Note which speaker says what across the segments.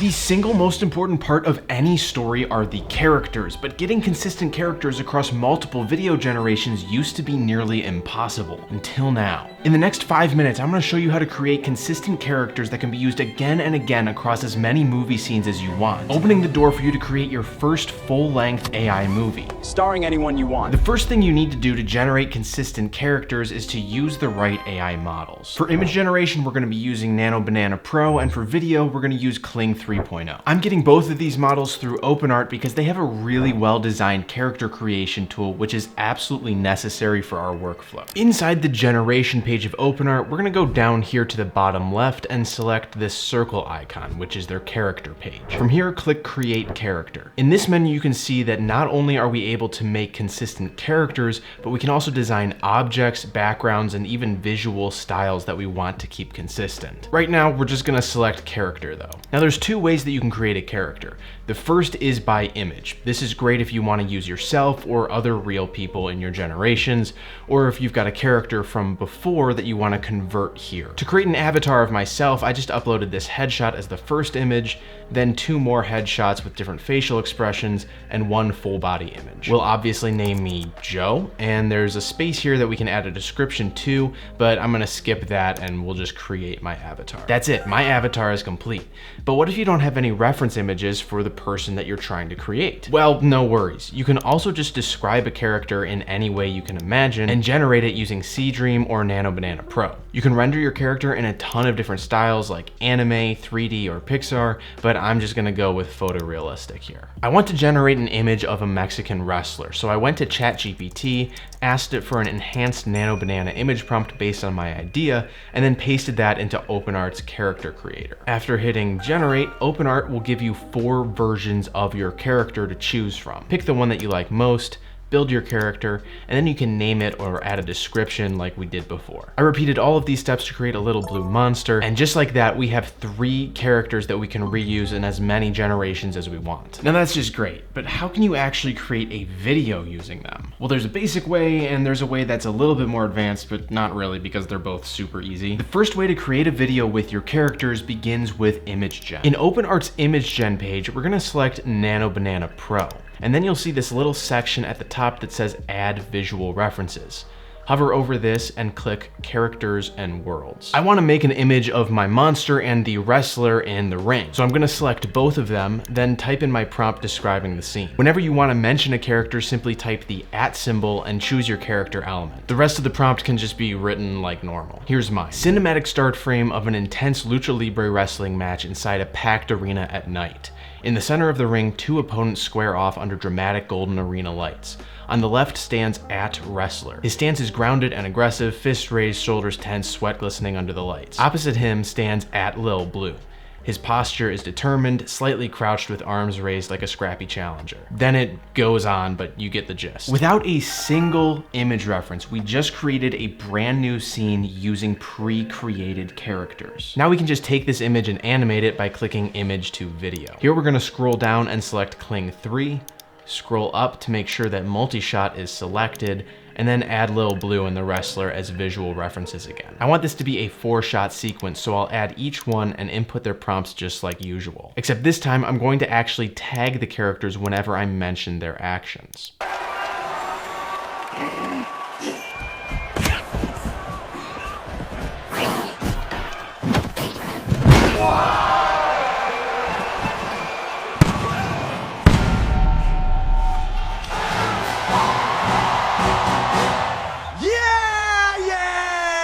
Speaker 1: The single most important part of any story are the characters, but getting consistent characters across multiple video generations used to be nearly impossible, until now. In the next 5 minutes, I'm going to show you how to create consistent characters that can be used again and again across as many movie scenes as you want, opening the door for you to create your first full-length AI movie.
Speaker 2: Starring anyone you want.
Speaker 1: The first thing you need to do to generate consistent characters is to use the right AI models. For image generation, we're going to be using Nano Banana Pro, and for video, we're going to use Kling 3.0. I'm getting both of these models through OpenArt because they have a really well-designed character creation tool, which is absolutely necessary for our workflow. Inside the generation page of OpenArt, we're going to go down here to the bottom left and select this circle icon, which is their character page. From here, click Create Character. In this menu, you can see that not only are we able to make consistent characters, but we can also design objects, backgrounds, and even visual styles that we want to keep consistent. Right now, we're just going to select character though. Now there's two ways that you can create a character. The first is by image. This is great if you want to use yourself or other real people in your generations, or if you've got a character from before that you want to convert here. To create an avatar of myself, I just uploaded this headshot as the first image, then 2 more headshots with different facial expressions, and 1 full body image. We'll obviously name me Joe, and there's a space here that we can add a description to, but I'm gonna skip that and we'll just create my avatar. That's it, my avatar is complete. But what if you don't have any reference images for the person that you're trying to create? Well, no worries. You can also just describe a character in any way you can imagine and generate it using Seedream or Nano Banana Pro. You can render your character in a ton of different styles like anime, 3D, or Pixar, but I'm just gonna go with photorealistic here. I want to generate an image of a Mexican wrestler, so I went to ChatGPT, asked it for an enhanced Nano Banana image prompt based on my idea, and then pasted that into OpenArt's Character Creator. After hitting generate, OpenArt will give you 4 versions of your character to choose from. Pick the one that you like most, build your character, and then you can name it or add a description like we did before. I repeated all of these steps to create a little blue monster, and just like that, we have 3 characters that we can reuse in as many generations as we want. Now that's just great, but how can you actually create a video using them? Well, there's a basic way, and there's a way that's a little bit more advanced, but not really because they're both super easy. The first way to create a video with your characters begins with image gen. In OpenArt's image gen page, we're gonna select Nano Banana Pro. And then you'll see this little section at the top that says Add Visual References. Hover over this and click Characters and Worlds. I want to make an image of my monster and the wrestler in the ring. So I'm going to select both of them, then type in my prompt describing the scene. Whenever you want to mention a character, simply type the @ symbol and choose your character element. The rest of the prompt can just be written like normal. Here's mine. Cinematic start frame of an intense lucha libre wrestling match inside a packed arena at night. In the center of the ring, 2 opponents square off under dramatic golden arena lights. On the left stands @wrestler. His stance is grounded and aggressive, fists raised, shoulders tense, sweat glistening under the lights. Opposite him stands @Lil Blue. His posture is determined, slightly crouched with arms raised like a scrappy challenger. Then it goes on, but you get the gist. Without a single image reference, we just created a brand new scene using pre-created characters. Now we can just take this image and animate it by clicking Image to Video. Here we're gonna scroll down and select Kling 3, scroll up to make sure that multi-shot is selected, and then add Lil Blue and the wrestler as visual references again. I want this to be a 4-shot sequence, so I'll add each one and input their prompts just like usual. Except this time, I'm going to actually tag the characters whenever I mention their actions.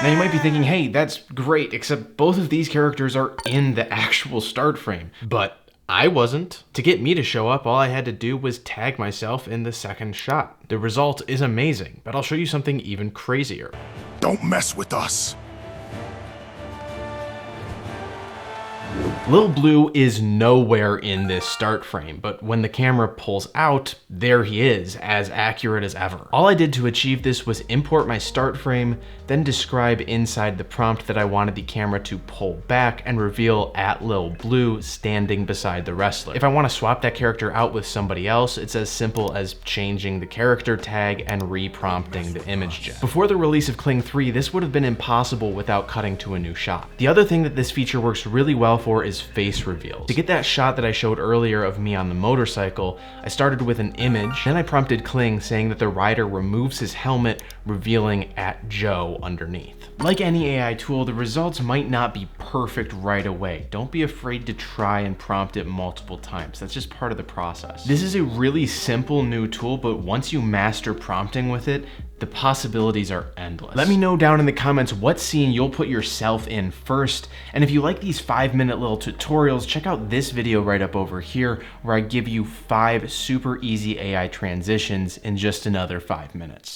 Speaker 1: Now you might be thinking, hey, that's great, except both of these characters are in the actual start frame. But I wasn't. To get me to show up, all I had to do was tag myself in the second shot. The result is amazing, but I'll show you something even crazier.
Speaker 3: Don't mess with us.
Speaker 1: Lil Blue is nowhere in this start frame, but when the camera pulls out, there he is, as accurate as ever. All I did to achieve this was import my start frame, then describe inside the prompt that I wanted the camera to pull back and reveal @Lil Blue standing beside the wrestler. If I want to swap that character out with somebody else, it's as simple as changing the character tag and re-prompting the image gen. Before the release of Kling 3, this would have been impossible without cutting to a new shot. The other thing that this feature works really well for is his face reveals. To get that shot that I showed earlier of me on the motorcycle, I started with an image, then I prompted Kling saying that the rider removes his helmet, revealing at Joe underneath. Like any AI tool, the results might not be perfect right away. Don't be afraid to try and prompt it multiple times. That's just part of the process. This is a really simple new tool, but once you master prompting with it, the possibilities are endless. Let me know down in the comments what scene you'll put yourself in first, and if you like these 5-minute little tutorials, check out this video right up over here where I give you 5 super easy AI transitions in just another 5 minutes.